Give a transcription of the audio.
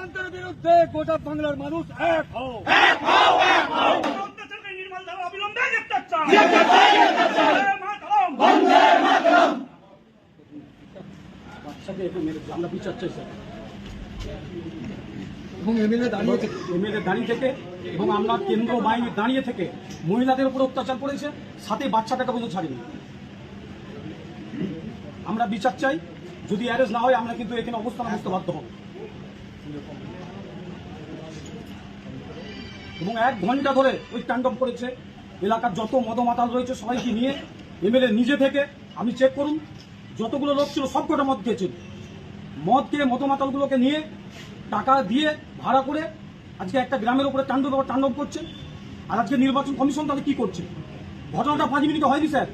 সিদ্ধান্তের বিরুদ্ধে গোটা বাংলার মানুষ এক হও। অত্যাচারকে নির্মূলভাবে অবিলম্বে গ্রেপ্তার চাই। বাচ্চাকে এখানে মেরেছে, আমরা বিচার চাই স্যার। এবং এমএলএ দাঁড়িয়ে থেকে দাঁড়িয়ে থেকে এবং আমরা কেন্দ্র বাহিনী দাঁড়িয়ে থেকে মহিলাদের উপর অত্যাচার করেছে, সাথে বাচ্চাটাকে পর্যন্ত ছাড়িনি। আমরা বিচার চাই, যদি অ্যারেস্ট না হয় আমরা কিন্তু এখানে অবস্থান করতে বাধ্য হব। এবং 1 ঘন্টা ধরে ওই তাণ্ডব করেছে। এলাকার যত মদমাতাল রয়েছে সবাইকে নিয়ে এমএলএ নিজে থেকে, আপনি চেক করুন, যতগুলো লোক ছিল সব কটা মদ খেয়েছিল। মদ খেয়ে মদমাতালগুলোকে নিয়ে টাকা দিয়ে ভাড়া করে আজকে একটা গ্রামের উপরে তাণ্ডব করছে। আর আজকে নির্বাচন কমিশন তাহলে কি করছে? ঘটনাটা 5 মিনিটে হয়নি স্যার।